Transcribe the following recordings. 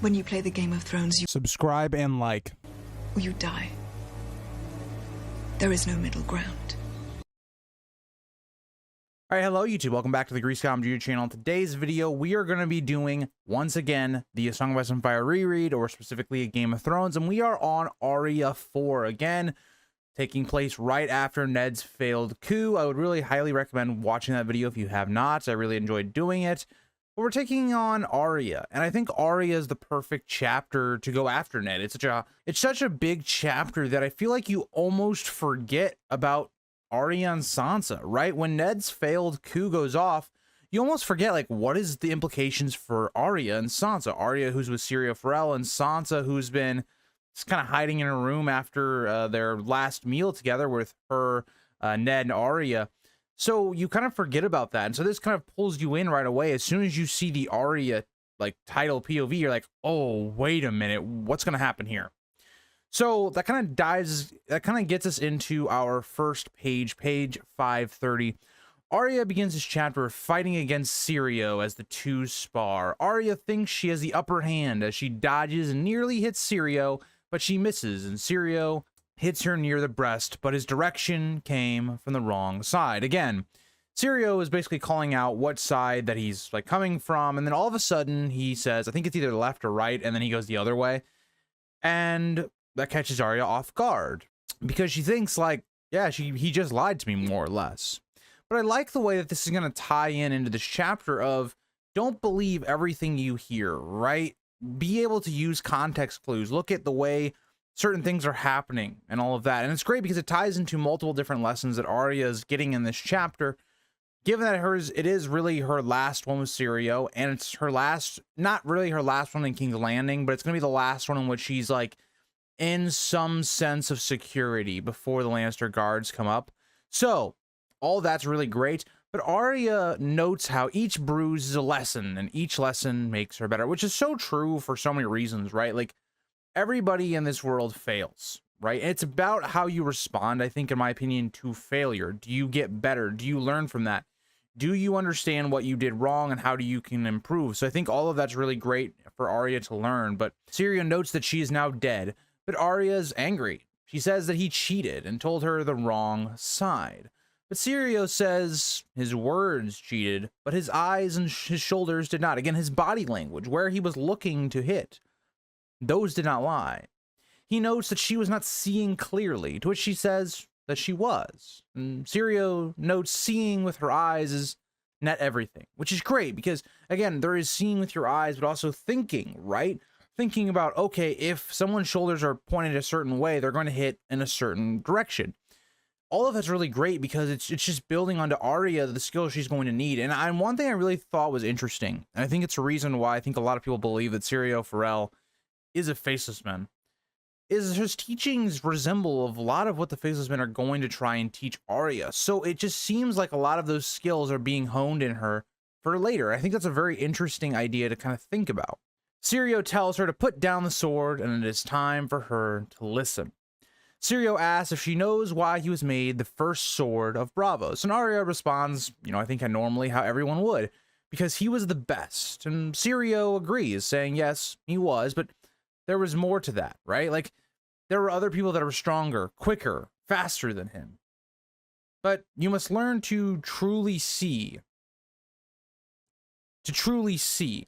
When you play the Game of Thrones, you Subscribe and like. or you die. There is no middle ground. All right, hello YouTube. Welcome back to the Greasecom Jr. channel. In today's video, we are going to be doing, once again, the A Song of Ice and Fire reread, or specifically a Game of Thrones, and we are on Arya IV again, taking place right after Ned's failed coup. I would really highly recommend watching that video if you have not. I really enjoyed doing it. But we're taking on Arya, and I think Arya is the perfect chapter to go after Ned. It's such a big chapter that I feel like you almost forget about Arya and Sansa, right? When Ned's failed coup goes off, you almost forget, like, what is the implications for Arya and Sansa? Arya, who's with Syrio Forel, and Sansa, who's been just kind of hiding in a room after their last meal together with her, Ned and Arya. So you kind of forget about that. And so this kind of pulls you in right away. As soon as you see the Arya, like, title POV, you're like, oh, wait a minute, what's going to happen here? So that kind of gets us into our first page, page 530. Arya begins this chapter fighting against Syrio as the two spar. Arya thinks she has the upper hand as she dodges and nearly hits Syrio, but she misses, and Syrio hits her near the breast, but his direction came from the wrong side. Again, Syrio is basically calling out what side that he's, like, coming from, and then all of a sudden he says, I think it's either left or right, and then he goes the other way. And that catches Arya off guard because she thinks, like, yeah, he just lied to me, more or less. But I like the way that this is going to tie into this chapter of don't believe everything you hear, right? Be able to use context clues. Look at the way certain things are happening and all of that. And it's great because it ties into multiple different lessons that Arya is getting in this chapter. Given that it is really her last one with Syrio, and it's her last, not really her last one in King's Landing, but it's going to be the last one in which she's, like, in some sense of security before the Lannister guards come up. So all that's really great, but Arya notes how each bruise is a lesson and each lesson makes her better, which is so true for so many reasons, right? Like, everybody in this world fails, right? And it's about how you respond, I think, in my opinion, to failure. Do you get better? Do you learn from that? Do you understand what you did wrong and how you can improve? So I think all of that's really great for Arya to learn. But Syrio notes that she is now dead, but Arya's angry. She says that he cheated and told her the wrong side. But Syrio says his words cheated, but his eyes and his shoulders did not. Again, his body language, where he was looking to hit, those did not lie. He notes that she was not seeing clearly, to which she says that she was. And Syrio notes seeing with her eyes is not everything, which is great because, again, there is seeing with your eyes, but also thinking, right? Thinking about, okay, if someone's shoulders are pointed a certain way, they're going to hit in a certain direction. All of that's really great because it's just building onto Arya the skills she's going to need. And one thing I really thought was interesting, and I think it's a reason why I think a lot of people believe that Syrio Forel is a faceless man, is his teachings resemble a lot of what the faceless men are going to try and teach Arya. So it just seems like a lot of those skills are being honed in her for later. I think that's a very interesting idea to kind of think about. Syrio tells her to put down the sword, and it is time for her to listen. Syrio asks if she knows why he was made the first sword of Braavos, and Arya responds, you know, I think normally how everyone would, because he was the best. And Syrio agrees, saying yes, he was, but there was more to that, right? Like, there were other people that were stronger, quicker, faster than him. But you must learn to truly see.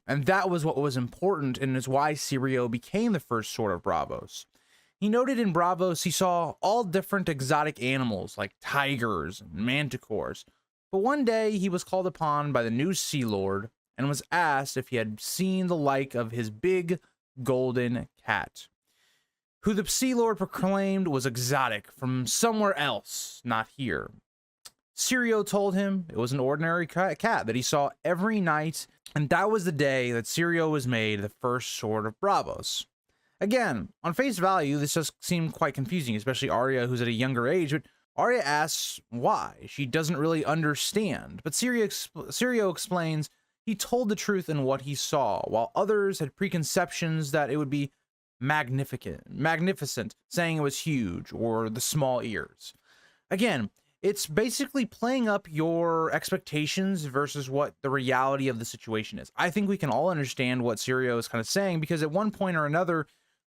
And that was what was important, and is why Syrio became the first sword of Braavos. He noted in Braavos he saw all different exotic animals like tigers and manticores. But one day he was called upon by the new Sea Lord and was asked if he had seen the like of his big golden cat, who the Sea Lord proclaimed was exotic from somewhere else, not here. Syrio told him it was an ordinary cat that he saw every night, and that was the day that Syrio was made the first sword of Braavos. Again, on face value, this does seem quite confusing, especially Arya, who's at a younger age, but Arya asks why. She doesn't really understand, but Syrio explains he told the truth in what he saw, while others had preconceptions that it would be magnificent, saying it was huge, or the small ears. Again, it's basically playing up your expectations versus what the reality of the situation is. I think we can all understand what Sirio is kind of saying, because at one point or another,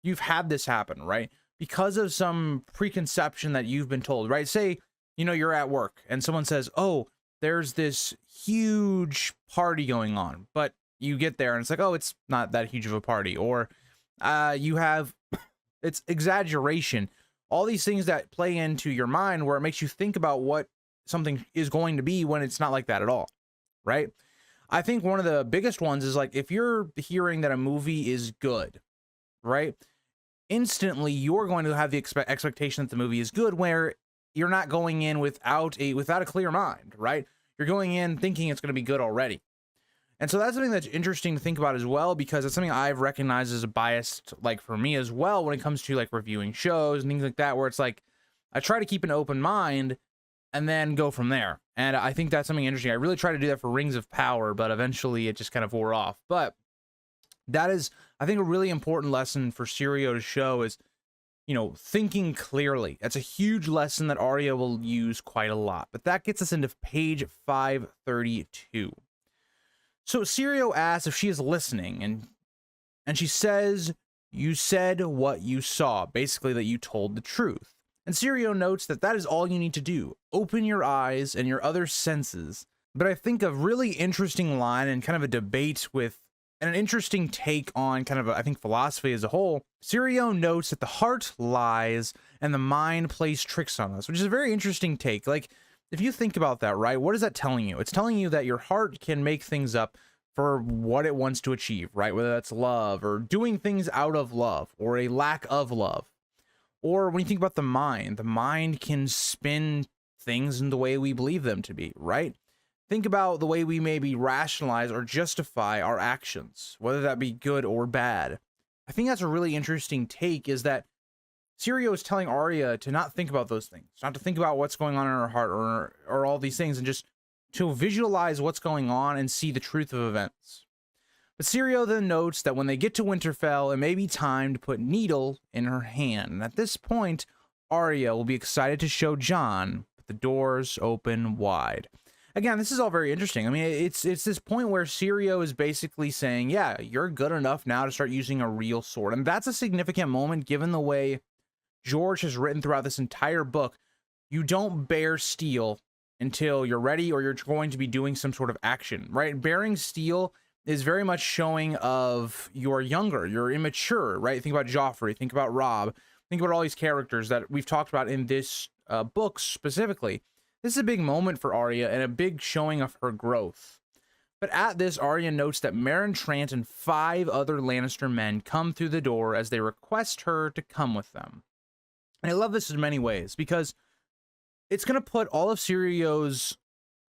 you've had this happen, right? Because of some preconception that you've been told, right? Say, you know, you're at work and someone says, oh, there's this huge party going on, but you get there and it's like, oh, it's not that huge of a party. Or you have, it's exaggeration. All these things that play into your mind where it makes you think about what something is going to be when it's not like that at all, right? I think one of the biggest ones is like, if you're hearing that a movie is good, right? Instantly, you're going to have the expectation that the movie is good, where you're not going in without a clear mind, right? You're going in thinking it's going to be good already. And so that's something that's interesting to think about as well, because it's something I've recognized as a bias, like for me as well, when it comes to like reviewing shows and things like that, where it's like, I try to keep an open mind and then go from there. And I think that's something interesting. I really try to do that for Rings of Power, but eventually it just kind of wore off. But that is, I think, a really important lesson for Sirio to show is, you know, thinking clearly. That's a huge lesson that Arya will use quite a lot. But that gets us into page 532. So Sirio asks if she is listening, and she says, you said what you saw, basically that you told the truth. And Sirio notes that that is all you need to do. Open your eyes and your other senses. But I think a really interesting line and kind of a debate with, and an interesting take on kind of, I think, philosophy as a whole. Sirio notes that the heart lies and the mind plays tricks on us, which is a very interesting take. Like, if you think about that, right, what is that telling you? It's telling you that your heart can make things up for what it wants to achieve, right? Whether that's love or doing things out of love or a lack of love. Or when you think about the mind can spin things in the way we believe them to be, right? Think about the way we maybe rationalize or justify our actions, whether that be good or bad. I think that's a really interesting take, is that Sirio is telling Arya to not think about those things, not to think about what's going on in her heart or all these things, and just to visualize what's going on and see the truth of events. But Sirio then notes that when they get to Winterfell, it may be time to put Needle in her hand. And at this point, Arya will be excited to show Jon, but the doors open wide. Again, this is all very interesting. I mean, it's this point where Sirio is basically saying, yeah, you're good enough now to start using a real sword. And that's a significant moment given the way George has written throughout this entire book. You don't bear steel until you're ready or you're going to be doing some sort of action, right? Bearing steel is very much showing of you're younger, you're immature, right? Think about Joffrey, think about Robb, think about all these characters that we've talked about in this book specifically. This is a big moment for Arya and a big showing of her growth. But at this, Arya notes that Meryn Trant and 5 other Lannister men come through the door as they request her to come with them. And I love this in many ways, because it's going to put all of Sirio's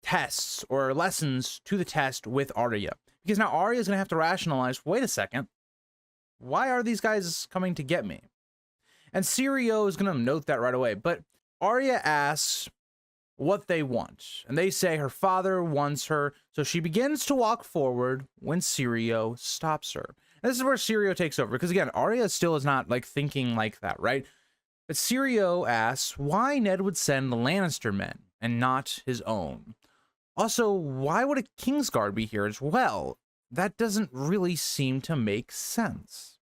tests or lessons to the test with Arya. Because now Arya is going to have to rationalize, wait a second, why are these guys coming to get me? And Sirio is going to note that right away. But Arya asks what they want, and they say her father wants her, so she begins to walk forward when Sirio stops her. And this is where Sirio takes over, because again, Arya still is not like thinking like that, right? But Sirio asks why Ned would send the Lannister men and not his own. Also, why would a Kingsguard be here as well? That doesn't really seem to make sense.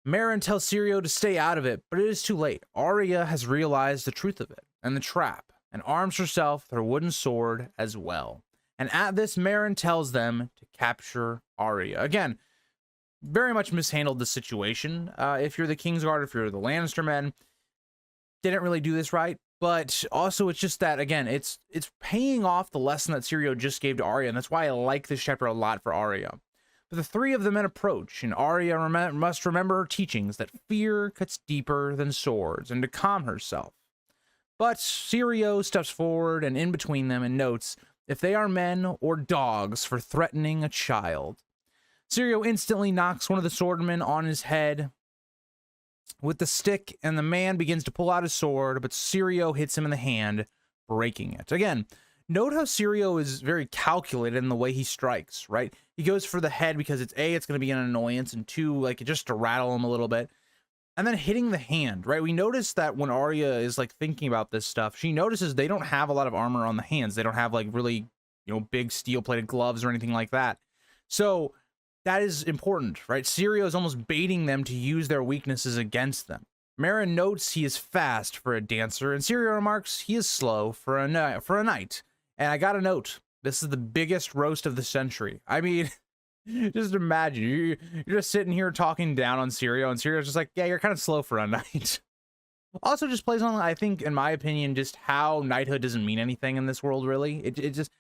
Meryn tells Sirio to stay out of it, but it is too late. Arya has realized the truth of it and the trap, and arms herself with her wooden sword as well. And at this, Meryn tells them to capture Arya. Again, very much mishandled the situation. If you're the Kingsguard, if you're the Lannister men, didn't really do this right. But also, it's just that, again, it's paying off the lesson that Sirio just gave to Arya, and that's why I like this chapter a lot for Arya. But the 3 of the men approach, and Arya must remember her teachings that fear cuts deeper than swords, and to calm herself. But Sirio steps forward and in between them and notes if they are men or dogs for threatening a child. Sirio instantly knocks one of the swordmen on his head with the stick, and the man begins to pull out his sword, but Sirio hits him in the hand, breaking it. Again, note how Sirio is very calculated in the way he strikes, right? He goes for the head because it's A, it's going to be an annoyance, and 2, like, just to rattle him a little bit. and then hitting the hand, right? We notice that when Arya is like thinking about this stuff, she notices they don't have a lot of armor on the hands. They don't have like really, big steel plated gloves or anything like that. So that is important, right? Syrio is almost baiting them to use their weaknesses against them. Meryn notes he is fast for a dancer, and Syrio remarks he is slow for a knight. And I got a note. This is the biggest roast of the century. I mean, just imagine you're just sitting here talking down on Syrio, and Sirio's just like, yeah, you're kind of slow for a knight. Also, just plays on, I think, in my opinion, just how knighthood doesn't mean anything in this world. Really, it just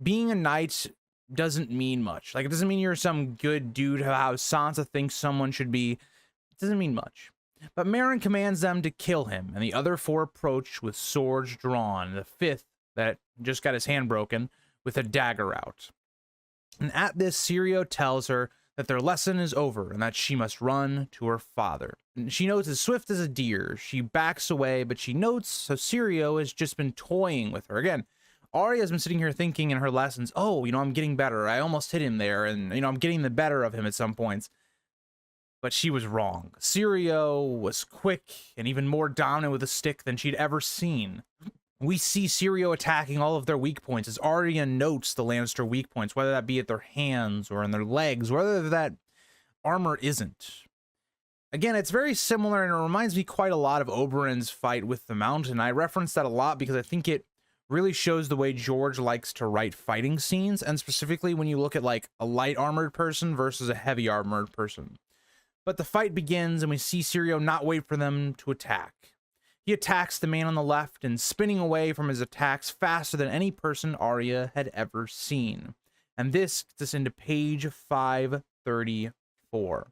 being a knight doesn't mean much. Like, it doesn't mean you're some good dude how Sansa thinks someone should be. It doesn't mean much. But Meryn commands them to kill him, and the other four approach with swords drawn. The fifth, that just got his hand broken, with a dagger out. And at this, Syrio tells her that their lesson is over and that she must run to her father. And she notes as swift as a deer. She backs away, but she notes so Syrio has just been toying with her. Again, Arya has been sitting here thinking in her lessons, oh, I'm getting better. I almost hit him there, and, I'm getting the better of him at some points. But she was wrong. Syrio was quick and even more dominant with a stick than she'd ever seen. We see Syrio attacking all of their weak points as Arya notes the Lannister weak points, whether that be at their hands or in their legs, whether that armor isn't. Again, it's very similar, and it reminds me quite a lot of Oberyn's fight with the Mountain. I reference that a lot because I think it really shows the way George likes to write fighting scenes, and specifically when you look at like a light armored person versus a heavy armored person. But the fight begins, and we see Syrio not wait for them to attack. He attacks the man on the left, and spinning away from his attacks faster than any person Arya had ever seen. And this gets us into page 534.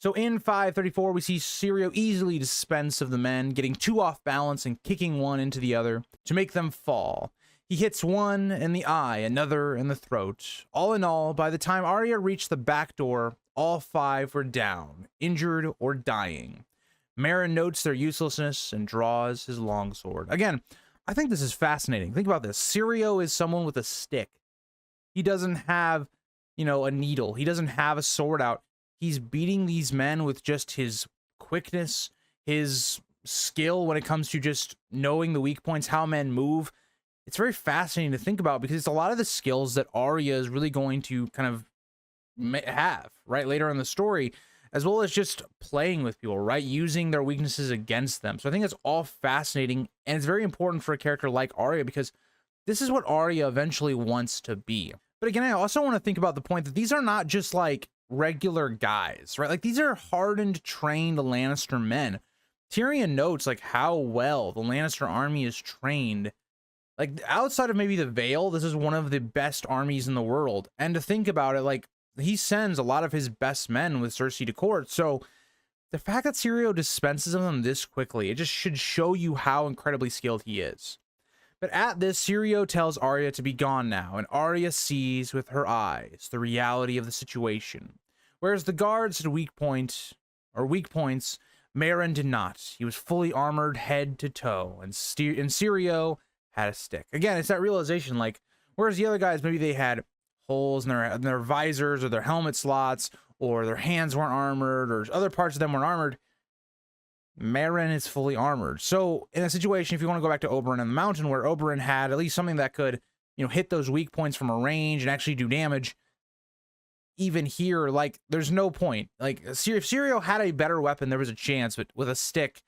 So in 534, we see Syrio easily dispense of the men, getting two off balance and kicking one into the other to make them fall. He hits one in the eye, another in the throat. All in all, by the time Arya reached the back door, all five were down, injured or dying. Meryn notes their uselessness and draws his longsword. Again, I think this is fascinating. Think about this. Syrio is someone with a stick. He doesn't have, a needle. He doesn't have a sword out. He's beating these men with just his quickness, his skill when it comes to just knowing the weak points, how men move. It's very fascinating to think about because it's a lot of the skills that Arya is really going to kind of have, right, later in the story, as well as just playing with people, right, using their weaknesses against them. So I think it's all fascinating, and it's very important for a character like Arya because this is what Arya eventually wants to be. But again, I also want to think about the point that these are not just like regular guys, right? Like, these are hardened, trained Lannister men. Tyrion notes like how well the Lannister army is trained. Like, outside of maybe the Vale, this is one of the best armies in the world. And to think about it, like, he sends a lot of his best men with Cersei to court. So the fact that Syrio dispenses of them this quickly, it just should show you how incredibly skilled he is. But at this, Syrio tells Arya to be gone now, and Arya sees with her eyes the reality of the situation. Whereas the guards had weak points, Meryn did not. He was fully armored head to toe, and Syrio had a stick. Again, it's that realization, like, whereas the other guys, maybe they had holes in their visors or their helmet slots, or their hands weren't armored, or other parts of them weren't armored, Meryn is fully armored. So in a situation, if you want to go back to Oberyn and the Mountain, where Oberyn had at least something that could, hit those weak points from a range and actually do damage, even here, like, there's no point. Like, if Syrio had a better weapon, there was a chance, but with a stick,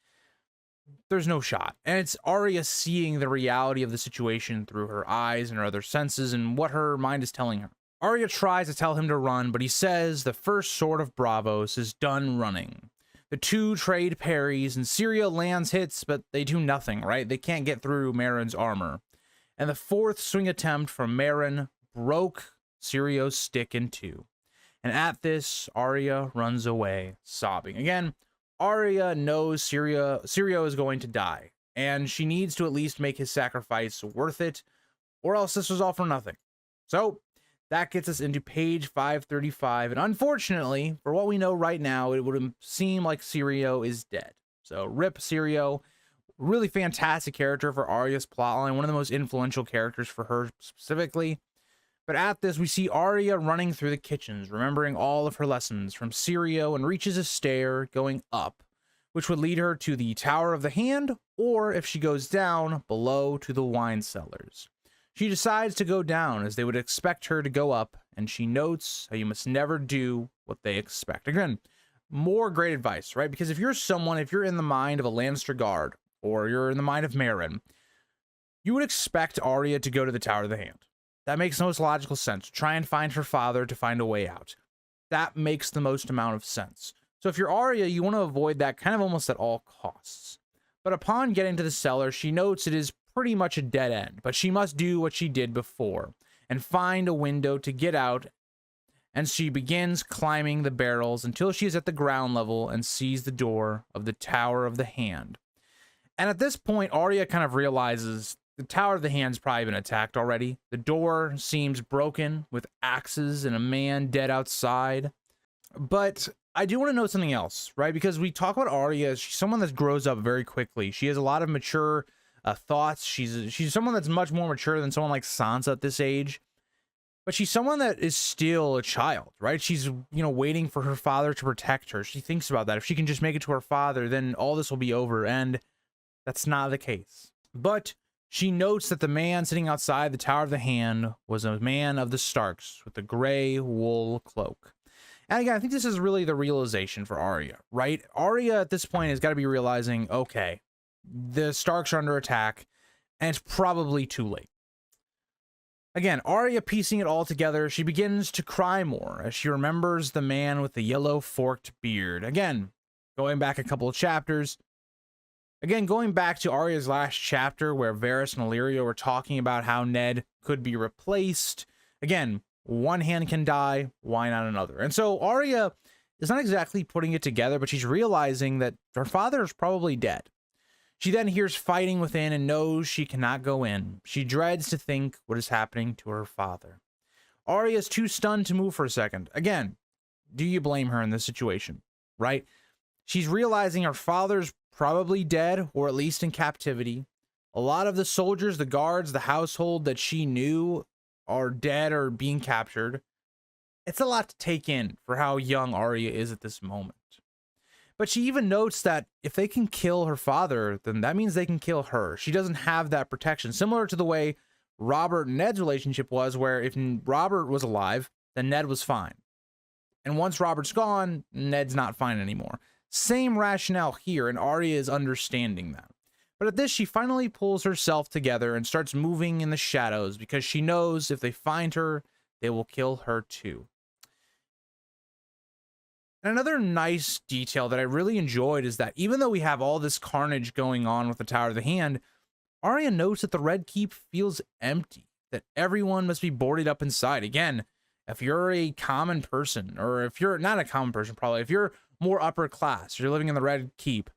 there's no shot. And it's Arya seeing the reality of the situation through her eyes and her other senses and what her mind is telling her. Arya tries to tell him to run, but he says the first sword of Braavos is done running. The two trade parries, and Syrio lands hits, but they do nothing, right? They can't get through Meryn's armor. And the fourth swing attempt from Meryn broke Syrio's stick in two. And at this, Arya runs away, sobbing. Again, Arya knows Syrio is going to die, and she needs to at least make his sacrifice worth it, or else this was all for nothing. So that gets us into page 535, and unfortunately, for what we know right now, it would seem like Syrio is dead. So rip Syrio. Really fantastic character for Arya's plotline, one of the most influential characters for her specifically. But at this, we see Arya running through the kitchens, remembering all of her lessons from Syrio, and reaches a stair going up, which would lead her to the Tower of the Hand, or if she goes down, below to the wine cellars. She decides to go down as they would expect her to go up, and she notes how you must never do what they expect. Again, more great advice, right? Because if you're in the mind of a Lannister guard, or you're in the mind of Meryn, you would expect Arya to go to the Tower of the Hand. That makes the most logical sense. Try and find her father to find a way out. That makes the most amount of sense. So if you're Arya, you want to avoid that kind of almost at all costs. But upon getting to the cellar, she notes it is pretty much a dead end, but she must do what she did before and find a window to get out, and she begins climbing the barrels until she is at the ground level and sees the door of the Tower of the Hand. And at this point, Arya kind of realizes the Tower of the Hand's probably been attacked already. The door seems broken with axes and a man dead outside. But I do want to note something else, right? Because we talk about Arya, she's someone that grows up very quickly. She has a lot of mature thoughts. She's someone that's much more mature than someone like Sansa at this age. But she's someone that is still a child, right? She's, waiting for her father to protect her. She thinks about that. If she can just make it to her father, then all this will be over. And that's not the case. But she notes that the man sitting outside the Tower of the Hand was a man of the Starks with a gray wool cloak. And again, I think this is really the realization for Arya, right? Arya at this point has got to be realizing, okay, the Starks are under attack, and it's probably too late. Again, Arya piecing it all together, she begins to cry more as she remembers the man with the yellow forked beard. Again, going back a couple of chapters. Again, going back to Arya's last chapter where Varys and Illyrio were talking about how Ned could be replaced. Again, one hand can die, why not another? And so Arya is not exactly putting it together, but she's realizing that her father is probably dead. She then hears fighting within and knows she cannot go in. She dreads to think what is happening to her father. Arya is too stunned to move for a second. Again, do you blame her in this situation, right? She's realizing her father's probably dead, or at least in captivity. A lot of the soldiers, the guards, the household that she knew are dead or being captured. It's a lot to take in for how young Arya is at this moment. But she even notes that if they can kill her father, then that means they can kill her. She doesn't have that protection, similar to the way Robert and Ned's relationship was, where if Robert was alive, then Ned was fine. And once Robert's gone, Ned's not fine anymore. Same rationale here, and Arya is understanding that. But at this, she finally pulls herself together and starts moving in the shadows because she knows if they find her, they will kill her too. And another nice detail that I really enjoyed is that even though we have all this carnage going on with the Tower of the Hand, Arya notes that the Red Keep feels empty, that everyone must be boarded up inside. Again, if you're a common person, or if you're not a common person, probably, if you're more upper class, you're living in the Red Keep,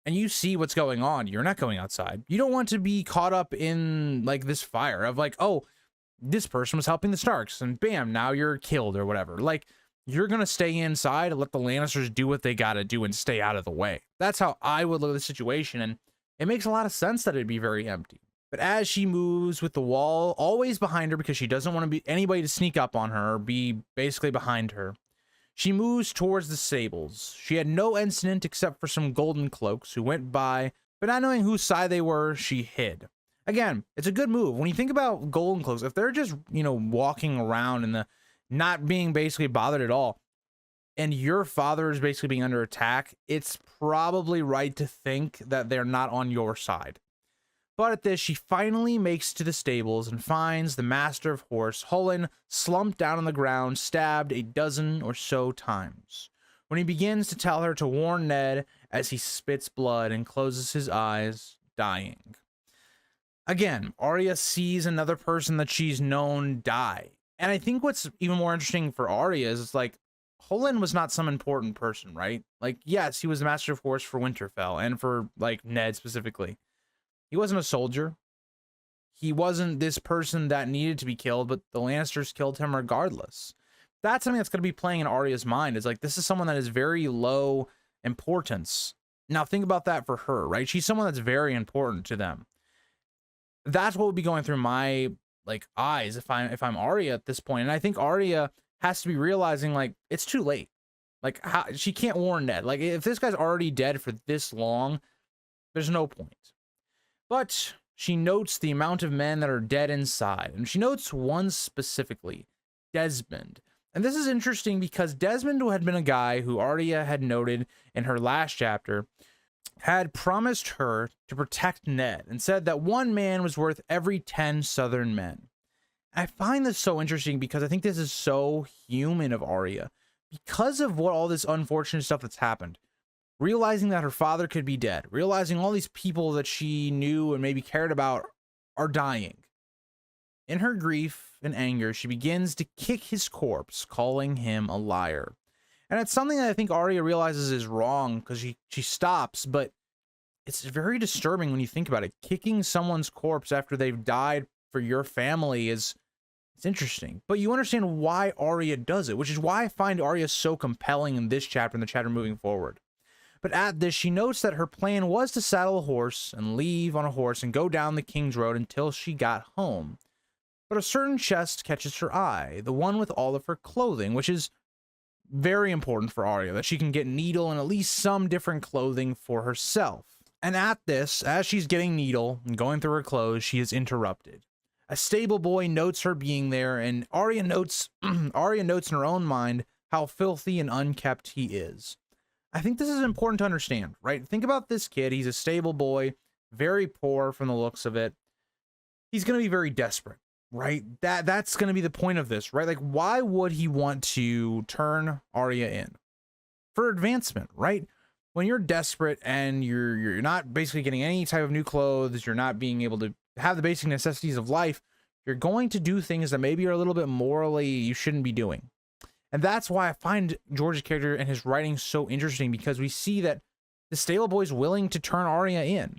and you see what's going on, you're not going outside. You don't want to be caught up in like this fire of like, oh, this person was helping the Starks, and bam, now you're killed or whatever. Like, you're gonna stay inside and let the Lannisters do what they gotta do and stay out of the way. That's how I would look at the situation, and it makes a lot of sense that it'd be very empty. But as she moves with the wall always behind her, because she doesn't want to be anybody to sneak up on her or be basically behind her, she moves towards the stables. She had no incident except for some golden cloaks who went by, but not knowing whose side they were, she hid. Again, it's a good move. When you think about golden cloaks, if they're just, walking around and not being basically bothered at all, and your father is basically being under attack, it's probably right to think that they're not on your side. But at this, she finally makes to the stables and finds the master of horse, Hullen, slumped down on the ground, stabbed a dozen or so times. When he begins to tell her to warn Ned as he spits blood and closes his eyes, dying. Again, Arya sees another person that she's known die. And I think what's even more interesting for Arya is it's like, Hullen was not some important person, right? Like, yes, he was the master of horse for Winterfell and for, like, Ned specifically. He wasn't a soldier. He wasn't this person that needed to be killed, but the Lannisters killed him regardless. That's something that's going to be playing in Arya's mind. Is like, this is someone that is very low importance. Now think about that for her, right? She's someone that's very important to them. That's what would be going through my eyes if I'm Arya at this point. And I think Arya has to be realizing, like, it's too late. Like, how, she can't warn Ned. Like, if this guy's already dead for this long, there's no point. But she notes the amount of men that are dead inside, and she notes one specifically, Desmond. And this is interesting because Desmond had been a guy who Arya had noted in her last chapter had promised her to protect Ned and said that one man was worth every 10 Southern men. I find this so interesting because I think this is so human of Arya because of what all this unfortunate stuff that's happened. Realizing that her father could be dead, realizing all these people that she knew and maybe cared about are dying. In her grief and anger, she begins to kick his corpse, calling him a liar. And it's something that I think Arya realizes is wrong because she stops, but it's very disturbing when you think about it. Kicking someone's corpse after they've died for your family it's interesting. But you understand why Arya does it, which is why I find Arya so compelling in this chapter and the chapter moving forward. But at this, she notes that her plan was to saddle a horse and leave on a horse and go down the King's Road until she got home. But a certain chest catches her eye, the one with all of her clothing, which is very important for Arya, that she can get Needle and at least some different clothing for herself. And at this, as she's getting Needle and going through her clothes, she is interrupted. A stable boy notes her being there, and Arya notes in her own mind how filthy and unkept he is. I think this is important to understand, right? Think about this kid. He's a stable boy, very poor from the looks of it. He's going to be very desperate, right? That's going to be the point of this, right? Like, why would he want to turn Arya in? For advancement, right? When you're desperate and you're not basically getting any type of new clothes, you're not being able to have the basic necessities of life, you're going to do things that maybe are a little bit morally you shouldn't be doing. And that's why I find George's character and his writing so interesting, because we see that the stable boy's willing to turn Arya in.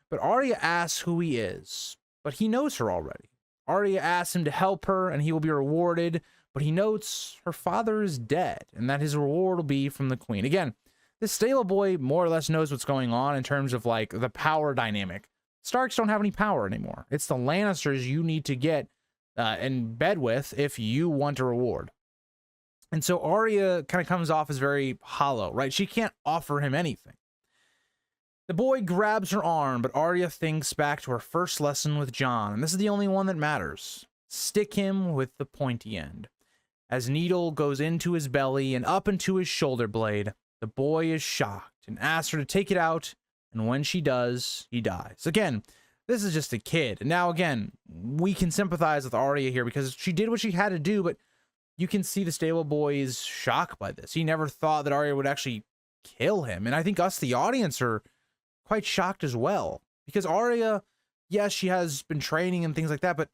But Arya asks who he is, but he knows her already. Arya asks him to help her and he will be rewarded, but he notes her father is dead and that his reward will be from the queen. Again, this stable boy more or less knows what's going on in terms of like the power dynamic. Starks don't have any power anymore. It's the Lannisters you need to get in bed with if you want a reward. And so Arya kind of comes off as very hollow, right? She can't offer him anything. The boy grabs her arm, but Arya thinks back to her first lesson with Jon, and this is the only one that matters. Stick him with the pointy end. As Needle goes into his belly and up into his shoulder blade, the boy is shocked and asks her to take it out, and when she does, he dies. Again, this is just a kid. And now, again, we can sympathize with Arya here because she did what she had to do, but you can see the stable boy's shock by this. He never thought that Arya would actually kill him. And I think us, the audience, are quite shocked as well. Because Arya, yes, she has been training and things like that, but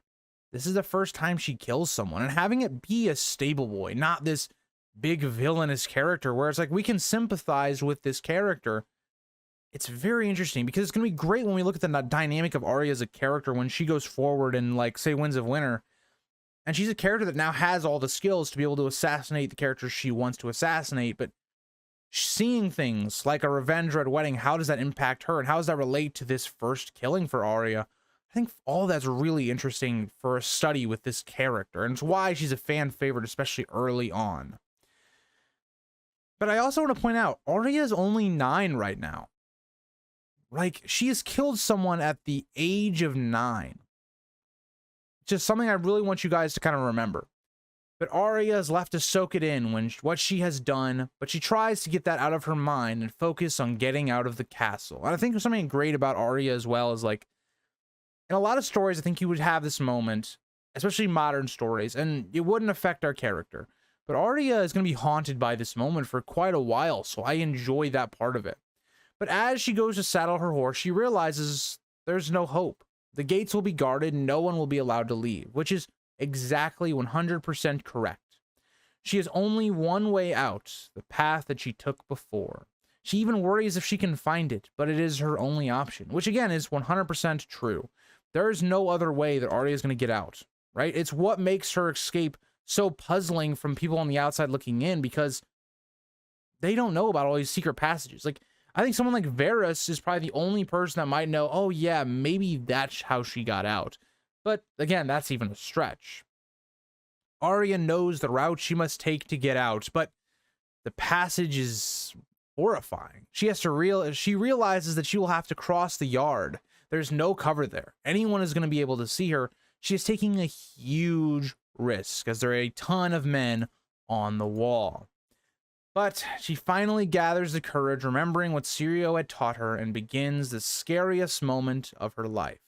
this is the first time she kills someone. And having it be a stable boy, not this big villainous character, where it's like we can sympathize with this character. It's very interesting because it's going to be great when we look at the dynamic of Arya as a character when she goes forward and, like, say, Winds of Winter. And she's a character that now has all the skills to be able to assassinate the characters she wants to assassinate, but seeing things like a Revenge Red Wedding, how does that impact her? And how does that relate to this first killing for Arya? I think all that's really interesting for a study with this character, and it's why she's a fan favorite, especially early on. But I also want to point out, Arya is only 9 right now. Like, she has killed someone at the age of 9. Just something I really want you guys to kind of remember. But Arya is left to soak it in when what she has done, but she tries to get that out of her mind and focus on getting out of the castle. And I think there's something great about Arya as well, is like, in a lot of stories, I think you would have this moment, especially modern stories, and it wouldn't affect our character. But Arya is going to be haunted by this moment for quite a while, so I enjoy that part of it. But as she goes to saddle her horse, she realizes there's no hope. The gates will be guarded and no one will be allowed to leave, which is exactly 100% correct. She has only one way out, the path that she took before. She even worries if she can find it, but it is her only option, which again is 100% true. There is no other way that Arya is going to get out, right? It's what makes her escape so puzzling from people on the outside looking in, because they don't know about all these secret passages. Like, I think someone like Varys is probably the only person that might know, oh yeah, maybe that's how she got out. But again, that's even a stretch. Arya knows the route she must take to get out, but The passage is horrifying. She realizes that she will have to cross the yard. There's no cover there. Anyone is going to be able to see her. She is taking a huge risk as there are a ton of men on the wall. But she finally gathers the courage, remembering what Sirio had taught her, and begins the scariest moment of her life.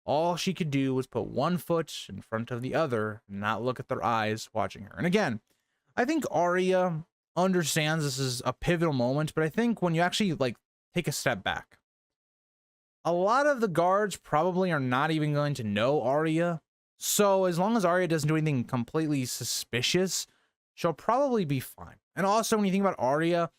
All she could do was put one foot in front of the other and not look at their eyes watching her. And again, I think Arya understands this is a pivotal moment, but I think when you actually take a step back, a lot of the guards probably are not even going to know Arya. So as long as Arya doesn't do anything completely suspicious, she'll probably be fine. And also, when you think about Arya,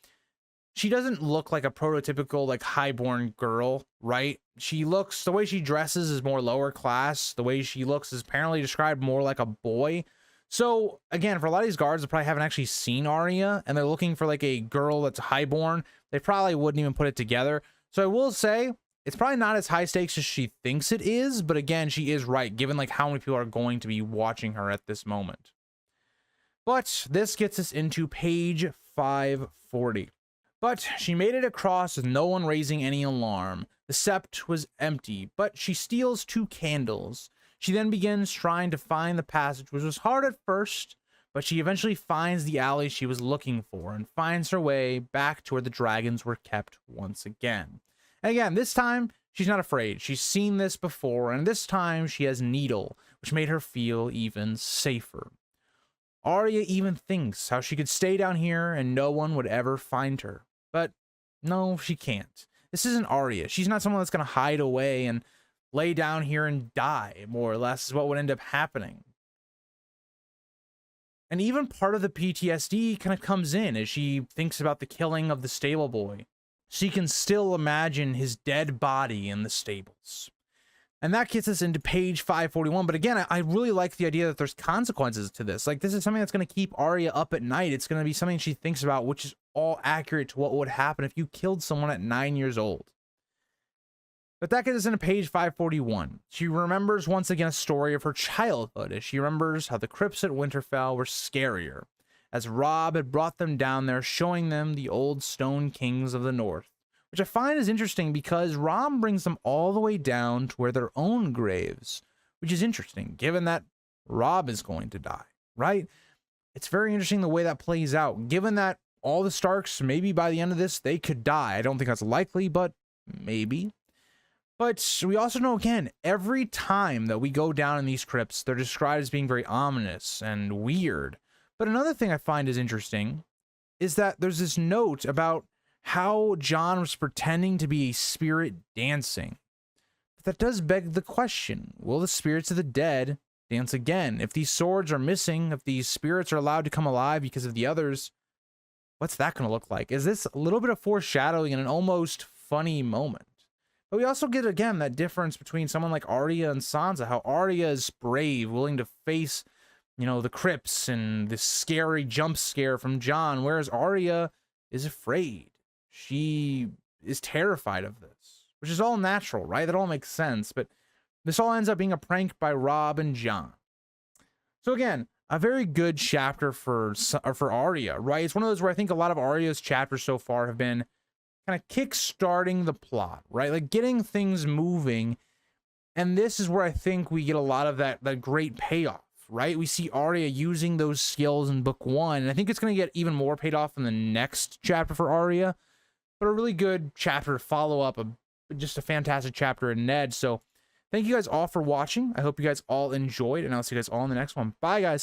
she doesn't look like a prototypical highborn girl, right? The way she dresses is more lower class. The way she looks is apparently described more like a boy. So again, for a lot of these guards that probably haven't actually seen Arya and they're looking for a girl that's highborn, they probably wouldn't even put it together. So I will say it's probably not as high stakes as she thinks it is, but again, she is right, given how many people are going to be watching her at this moment. But this gets us into page 540. But she made it across with no one raising any alarm. The sept was empty, but she steals 2 candles. She then begins trying to find the passage, which was hard at first, but she eventually finds the alley she was looking for and finds her way back to where the dragons were kept once again. And again, this time, she's not afraid. She's seen this before, and this time she has Needle, which made her feel even safer. Arya even thinks how she could stay down here and no one would ever find her. But no, she can't. This isn't Arya. She's not someone that's going to hide away and lay down here and die, more or less, is what would end up happening. And even part of the PTSD kind of comes in as she thinks about the killing of the stable boy. She can still imagine his dead body in the stables. And that gets us into page 541. But again, I really like the idea that there's consequences to this. This is something that's going to keep Arya up at night. It's going to be something she thinks about, which is all accurate to what would happen if you killed someone at 9 years old. But that gets us into page 541. She remembers once again a story of her childhood, as she remembers how the crypts at Winterfell were scarier, as Robb had brought them down there, showing them the old stone kings of the north. Which I find is interesting because Robb brings them all the way down to where their own graves, which is interesting, given that Robb is going to die, right? It's very interesting the way that plays out, given that all the Starks, maybe by the end of this, they could die. I don't think that's likely, but maybe. But we also know, again, every time that we go down in these crypts, they're described as being very ominous and weird. But another thing I find is interesting is that there's this note about how Jon was pretending to be a spirit dancing. But that does beg the question, will the spirits of the dead dance again? If these swords are missing, if these spirits are allowed to come alive because of the others, what's that going to look like? Is this a little bit of foreshadowing in an almost funny moment? But we also get, again, that difference between someone like Arya and Sansa, how Arya is brave, willing to face, the crypts and this scary jump scare from Jon, whereas Arya is afraid. She is terrified of this, which is all natural, right? That all makes sense. But this all ends up being a prank by Robb and Jon. So again, a very good chapter for Arya, right? It's one of those where I think a lot of Arya's chapters so far have been kind of kick-starting the plot, right? Getting things moving. And this is where I think we get a lot of that great payoff, right? We see Arya using those skills in book 1. And I think it's going to get even more paid off in the next chapter for Arya. But a really good chapter to follow up, just a fantastic chapter in Ned. So thank you guys all for watching. I hope you guys all enjoyed, and I'll see you guys all in the next one. Bye, guys.